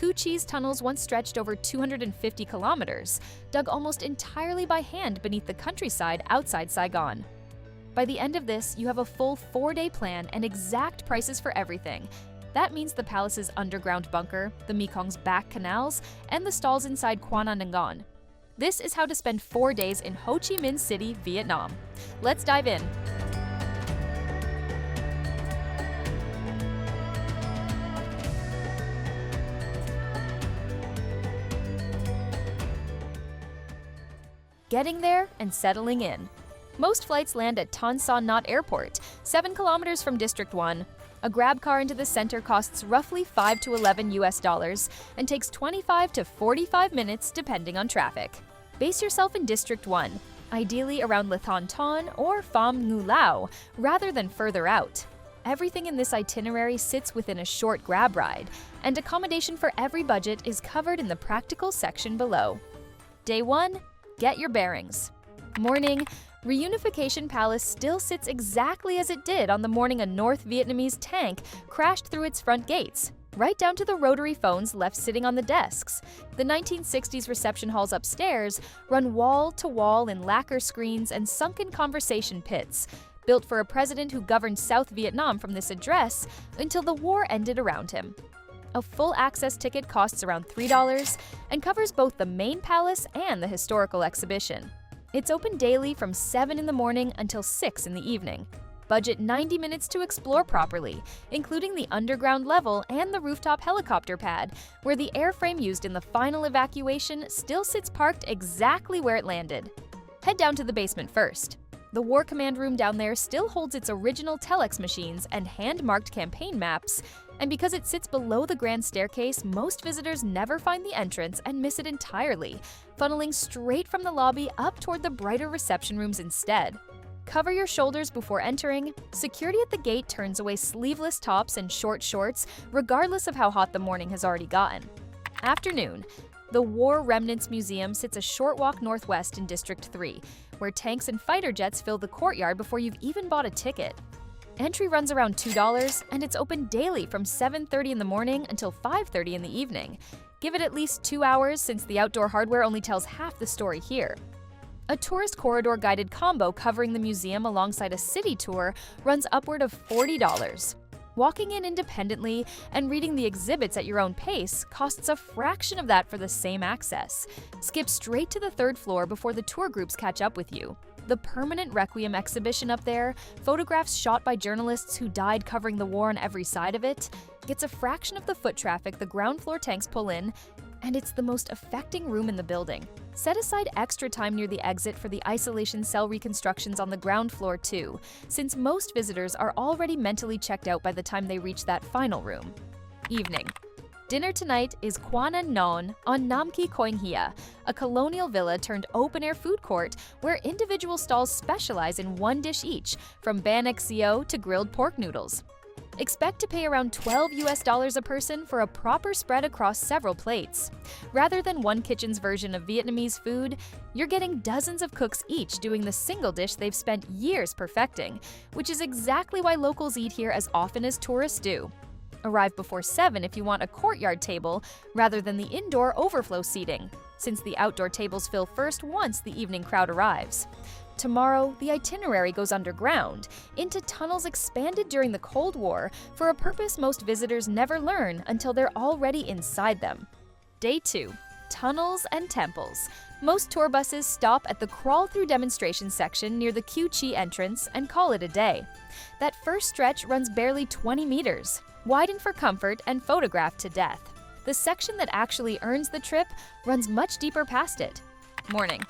Ho Chi's tunnels once stretched over 250 kilometers, dug almost entirely by hand beneath the countryside outside Saigon. By the end of this, you have a full 4-day plan and exact prices for everything. That means the palace's underground bunker, the Mekong's back canals, and the stalls inside Quan An Ngon. This is how to spend 4 days in Ho Chi Minh City, Vietnam. Let's dive in. Getting there and settling in. Most flights land at Tan Son Nhut Airport, 7 kilometers from District 1. A grab car into the center costs roughly $5 to $11 and takes 25 to 45 minutes depending on traffic. Base yourself in District 1, ideally around Le Thon Ton or Pham Ngu Lao, rather than further out. Everything in this itinerary sits within a short grab ride, and accommodation for every budget is covered in the practical section below. Day 1. Get your bearings. Morning. Reunification Palace still sits exactly as it did on the morning a North Vietnamese tank crashed through its front gates, right down to the rotary phones left sitting on the desks. The 1960s reception halls upstairs run wall to wall in lacquer screens and sunken conversation pits, built for a president who governed South Vietnam from this address until the war ended around him. A full access ticket costs around $3 and covers both the main palace and the historical exhibition. It's open daily from 7 in the morning until 6 in the evening. Budget 90 minutes to explore properly, including the underground level and the rooftop helicopter pad, where the airframe used in the final evacuation still sits parked exactly where it landed. Head down to the basement first. The War Command room down there still holds its original telex machines and hand-marked campaign maps, and because it sits below the grand staircase, most visitors never find the entrance and miss it entirely, funneling straight from the lobby up toward the brighter reception rooms instead. Cover your shoulders before entering. Security at the gate turns away sleeveless tops and short shorts, regardless of how hot the morning has already gotten. Afternoon. The War Remnants Museum sits a short walk northwest in District 3, where tanks and fighter jets fill the courtyard before you've even bought a ticket. Entry runs around $2, and it's open daily from 7:30 in the morning until 5:30 in the evening. Give it at least 2 hours since the outdoor hardware only tells half the story here. A tourist corridor guided combo covering the museum alongside a city tour runs upward of $40. Walking in independently and reading the exhibits at your own pace costs a fraction of that for the same access. Skip straight to the 3rd floor before the tour groups catch up with you. The permanent Requiem exhibition up there, photographs shot by journalists who died covering the war on every side of it, gets a fraction of the foot traffic the ground floor tanks pull in, and it's the most affecting room in the building. Set aside extra time near the exit for the isolation cell reconstructions on the ground floor too, since most visitors are already mentally checked out by the time they reach that final room. Evening. Dinner tonight is Quan An Ngon on Nam Ki Koing Hia, a colonial villa turned open-air food court where individual stalls specialize in one dish each, from ban xeo to grilled pork noodles. Expect to pay around $12 a person for a proper spread across several plates. Rather than one kitchen's version of Vietnamese food, you're getting dozens of cooks each doing the single dish they've spent years perfecting, which is exactly why locals eat here as often as tourists do. Arrive before 7 if you want a courtyard table rather than the indoor overflow seating, since the outdoor tables fill first once the evening crowd arrives. Tomorrow, the itinerary goes underground, into tunnels expanded during the Cold War for a purpose most visitors never learn until they're already inside them. Day 2. Tunnels and temples. Most tour buses stop at the crawl-through demonstration section near the Ho Chi entrance and call it a day. That first stretch runs barely 20 meters, widen for comfort and photographed to death. The section that actually earns the trip runs much deeper past it. Morning.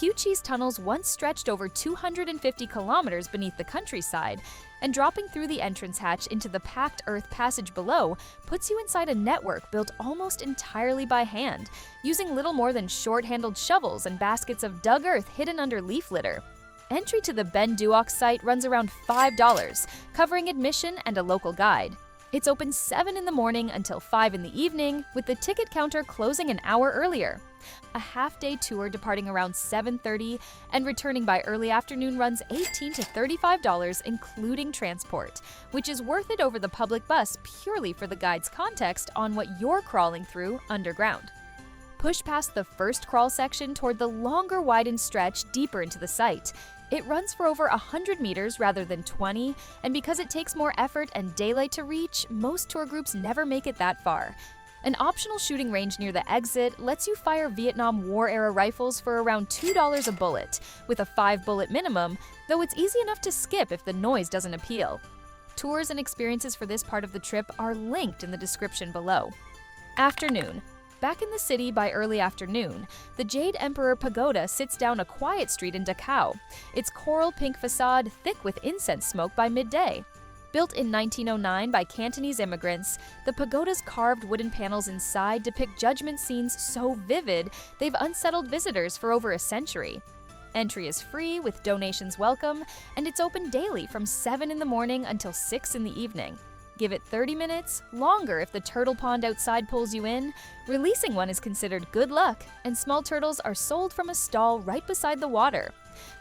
Ho Chi's tunnels once stretched over 250 kilometers beneath the countryside, and dropping through the entrance hatch into the packed earth passage below puts you inside a network built almost entirely by hand, using little more than short-handled shovels and baskets of dug earth hidden under leaf litter. Entry to the Ben Duoc site runs around $5, covering admission and a local guide. It's open 7 in the morning until 5 in the evening, with the ticket counter closing an hour earlier. A half-day tour departing around 7:30 and returning by early afternoon runs $18 to $35, including transport, which is worth it over the public bus purely for the guide's context on what you're crawling through underground. Push past the first crawl section toward the longer widened stretch deeper into the site. It runs for over 100 meters rather than 20, and because it takes more effort and daylight to reach, most tour groups never make it that far. An optional shooting range near the exit lets you fire Vietnam War-era rifles for around $2 a bullet, with a 5-bullet minimum, though it's easy enough to skip if the noise doesn't appeal. Tours and experiences for this part of the trip are linked in the description below. Afternoon. Back in the city by early afternoon, the Jade Emperor Pagoda sits down a quiet street in Dachau, its coral pink facade thick with incense smoke by midday. Built in 1909 by Cantonese immigrants, the pagoda's carved wooden panels inside depict judgment scenes so vivid they've unsettled visitors for over a century. Entry is free with donations welcome, and it's open daily from 7 in the morning until 6 in the evening. Give it 30 minutes, longer if the turtle pond outside pulls you in. Releasing one is considered good luck, and small turtles are sold from a stall right beside the water.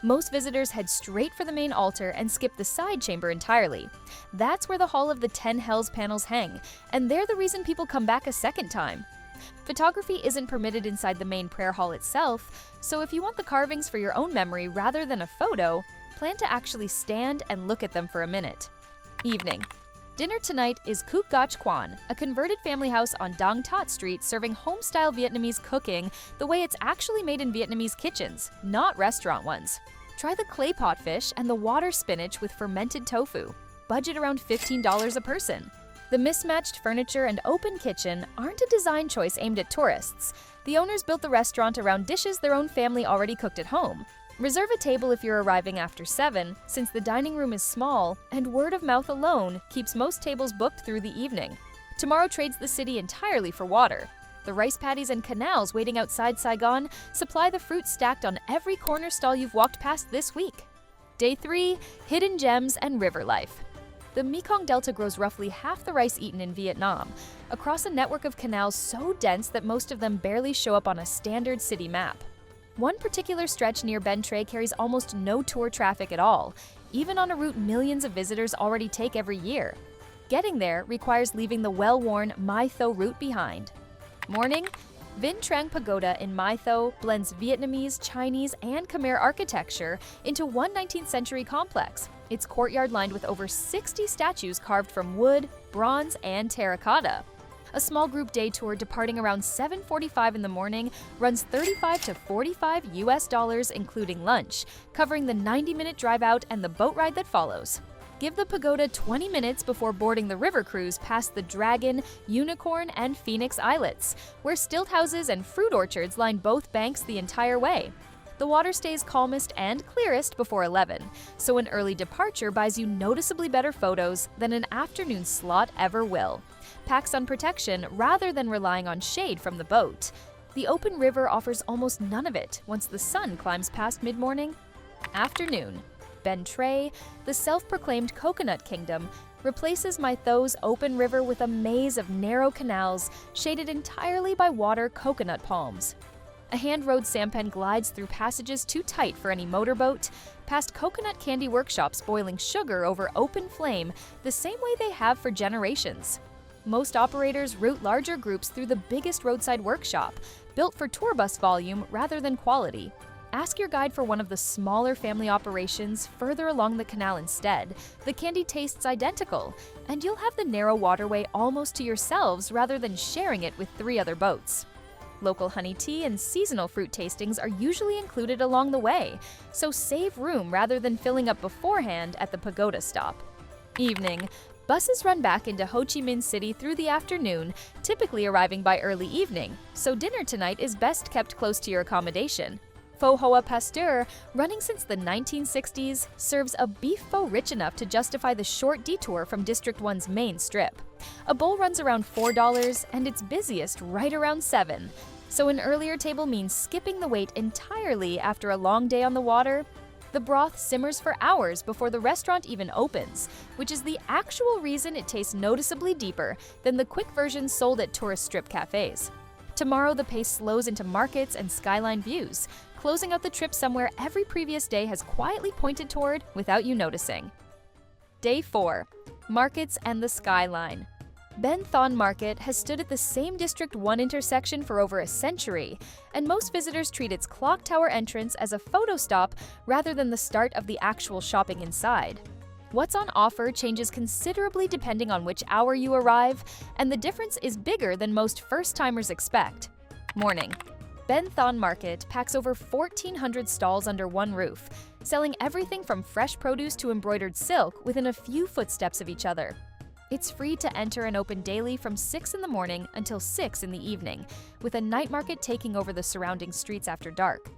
Most visitors head straight for the main altar and skip the side chamber entirely. That's where the Hall of the 10 Hells panels hang, and they're the reason people come back a second time. Photography isn't permitted inside the main prayer hall itself, so if you want the carvings for your own memory rather than a photo, plan to actually stand and look at them for a minute. Evening. Dinner tonight is Kuk Gach Quan, a converted family house on Dang Tot Street serving home-style Vietnamese cooking the way it's actually made in Vietnamese kitchens, not restaurant ones. Try the clay pot fish and the water spinach with fermented tofu. Budget around $15 a person. The mismatched furniture and open kitchen aren't a design choice aimed at tourists. The owners built the restaurant around dishes their own family already cooked at home. Reserve a table if you're arriving after 7, since the dining room is small, and word of mouth alone keeps most tables booked through the evening. Tomorrow trades the city entirely for water. The rice paddies and canals waiting outside Saigon supply the fruit stacked on every corner stall you've walked past this week. Day 3, hidden gems and river life. The Mekong Delta grows roughly half the rice eaten in Vietnam, across a network of canals so dense that most of them barely show up on a standard city map. One particular stretch near Ben Tre carries almost no tour traffic at all, even on a route millions of visitors already take every year. Getting there requires leaving the well-worn Mai Tho route behind. Morning, Vinh Trang Pagoda in Mai Tho blends Vietnamese, Chinese, and Khmer architecture into one 19th century complex. Its courtyard lined with over 60 statues carved from wood, bronze, and terracotta. A small group day tour departing around 7:45 in the morning runs $35 to $45 including lunch, covering the 90-minute drive out and the boat ride that follows. Give the pagoda 20 minutes before boarding the river cruise past the Dragon, Unicorn, and Phoenix Islets, where stilt houses and fruit orchards line both banks the entire way. The water stays calmest and clearest before 11, so an early departure buys you noticeably better photos than an afternoon slot ever will. Pack sun protection rather than relying on shade from the boat. The open river offers almost none of it once the sun climbs past mid-morning. Afternoon. Ben Tre, the self-proclaimed coconut kingdom, replaces Mai Tho's open river with a maze of narrow canals shaded entirely by water coconut palms. A hand-rowed sampan glides through passages too tight for any motorboat, past coconut candy workshops boiling sugar over open flame the same way they have for generations. Most operators route larger groups through the biggest roadside workshop, built for tour bus volume rather than quality. Ask your guide for one of the smaller family operations further along the canal instead. The candy tastes identical, and you'll have the narrow waterway almost to yourselves rather than sharing it with 3 other boats. Local honey tea and seasonal fruit tastings are usually included along the way, so save room rather than filling up beforehand at the pagoda stop. Evening. Buses run back into Ho Chi Minh City through the afternoon, typically arriving by early evening, so dinner tonight is best kept close to your accommodation. Pho Hoa Pasteur, running since the 1960s, serves a beef pho rich enough to justify the short detour from District 1's main strip. A bowl runs around $4 and it's busiest right around 7. So an earlier table means skipping the wait entirely after a long day on the water. The broth simmers for hours before the restaurant even opens, which is the actual reason it tastes noticeably deeper than the quick versions sold at tourist strip cafes. Tomorrow, the pace slows into markets and skyline views, closing out the trip somewhere every previous day has quietly pointed toward without you noticing. Day 4. Markets and the Skyline. Ben Thon Market has stood at the same District 1 intersection for over a century, and most visitors treat its clock tower entrance as a photo stop rather than the start of the actual shopping inside. What's on offer changes considerably depending on which hour you arrive, and the difference is bigger than most first-timers expect. Morning. Ben Thon Market packs over 1,400 stalls under one roof, selling everything from fresh produce to embroidered silk within a few footsteps of each other. It's free to enter and open daily from 6 in the morning until 6 in the evening, with a night market taking over the surrounding streets after dark.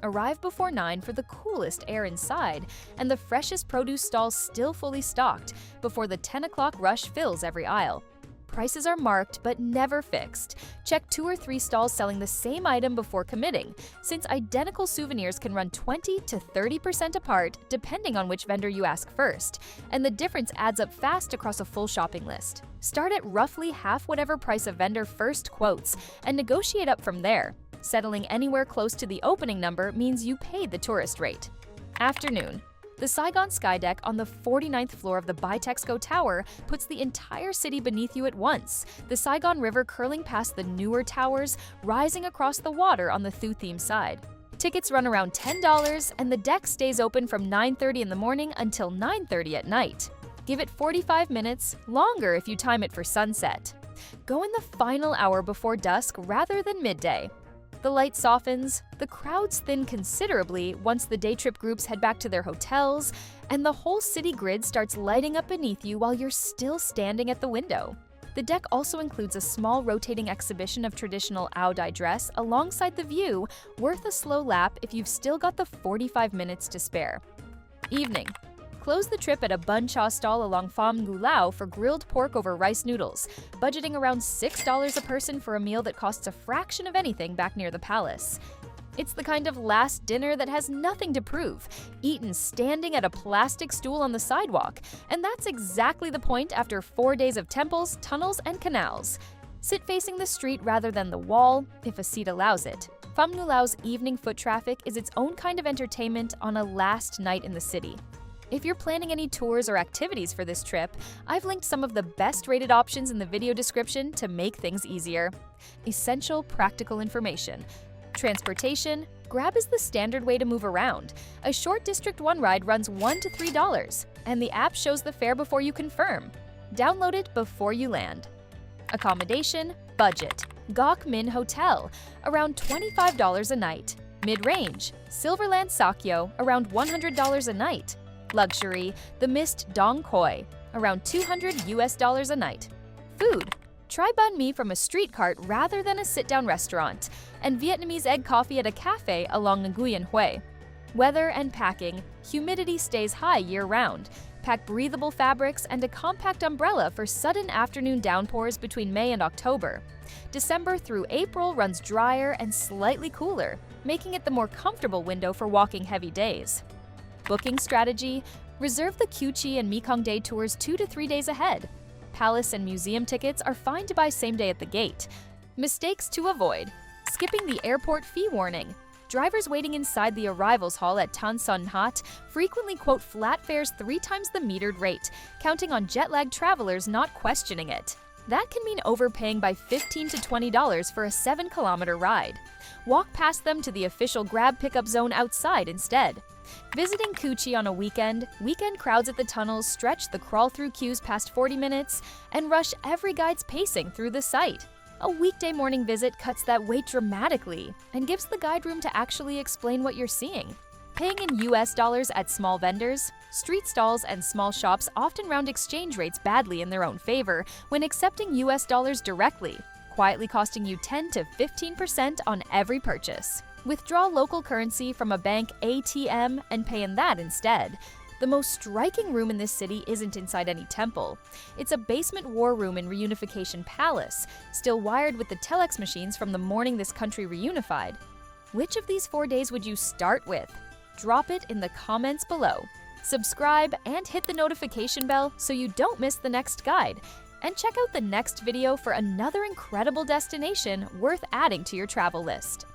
Arrive before 9 for the coolest air inside and the freshest produce stalls still fully stocked before the 10 o'clock rush fills every aisle. Prices are marked but never fixed. Check 2 or 3 stalls selling the same item before committing, since identical souvenirs can run 20 to 30% apart depending on which vendor you ask first, and the difference adds up fast across a full shopping list. Start at roughly half whatever price a vendor first quotes and negotiate up from there. Settling anywhere close to the opening number means you paid the tourist rate. Afternoon. The Saigon skydeck on the 49th floor of the Bitexco Tower puts the entire city beneath you at once, the Saigon River curling past the newer towers, rising across the water on the Thu Thiem side. Tickets run around $10, and the deck stays open from 9:30 in the morning until 9:30 at night. Give it 45 minutes, longer if you time it for sunset. Go in the final hour before dusk rather than midday. The light softens, the crowds thin considerably once the day trip groups head back to their hotels, and the whole city grid starts lighting up beneath you while you're still standing at the window. The deck also includes a small rotating exhibition of traditional Ao Dai dress alongside the view, worth a slow lap if you've still got the 45 minutes to spare. Evening. Close the trip at a bun cha stall along Pham Ngu Lao for grilled pork over rice noodles, budgeting around $6 a person for a meal that costs a fraction of anything back near the palace. It's the kind of last dinner that has nothing to prove, eaten standing at a plastic stool on the sidewalk, and that's exactly the point after 4 days of temples, tunnels, and canals. Sit facing the street rather than the wall, if a seat allows it. Pham Ngu Lao's evening foot traffic is its own kind of entertainment on a last night in the city. If you're planning any tours or activities for this trip, I've linked some of the best rated options in the video description to make things easier. Essential practical information. Transportation. Grab is the standard way to move around. A short District 1 ride runs $1 to $3, and the app shows the fare before you confirm. Download it before you land. Accommodation. Budget. Gok Min Hotel, around $25 a night. Mid-range. Silverland Sakyo, around $100 a night. Luxury, the Mist Dong Khoi, around $200 a night. Food, try banh mi from a street cart rather than a sit-down restaurant, and Vietnamese egg coffee at a cafe along Nguyen Hue. Weather and packing, humidity stays high year-round. Pack breathable fabrics and a compact umbrella for sudden afternoon downpours between May and October. December through April runs drier and slightly cooler, making it the more comfortable window for walking heavy days. Booking strategy: reserve the Ho Chi and Mekong day tours 2 to 3 days ahead. Palace and museum tickets are fine to buy same day at the gate. Mistakes to avoid: skipping the airport fee warning. Drivers waiting inside the arrivals hall at Tan Son Hat frequently quote flat fares 3 times the metered rate, counting on jet-lagged travelers not questioning it. That can mean overpaying by $15 to $20 for a 7-kilometer ride. Walk past them to the official Grab pickup zone outside instead. Visiting Ho Chi on a weekend crowds at the tunnels stretch the crawl-through queues past 40 minutes and rush every guide's pacing through the site. A weekday morning visit cuts that wait dramatically and gives the guide room to actually explain what you're seeing. Paying in US dollars at small vendors, street stalls and small shops often round exchange rates badly in their own favor when accepting US dollars directly, quietly costing you 10 to 15% on every purchase. Withdraw local currency from a bank ATM and pay in that instead. The most striking room in this city isn't inside any temple. It's a basement war room in Reunification Palace, still wired with the telex machines from the morning this country reunified. Which of these 4 days would you start with? drop it in the comments below. Subscribe and hit the notification bell so you don't miss the next guide. And check out the next video for another incredible destination worth adding to your travel list.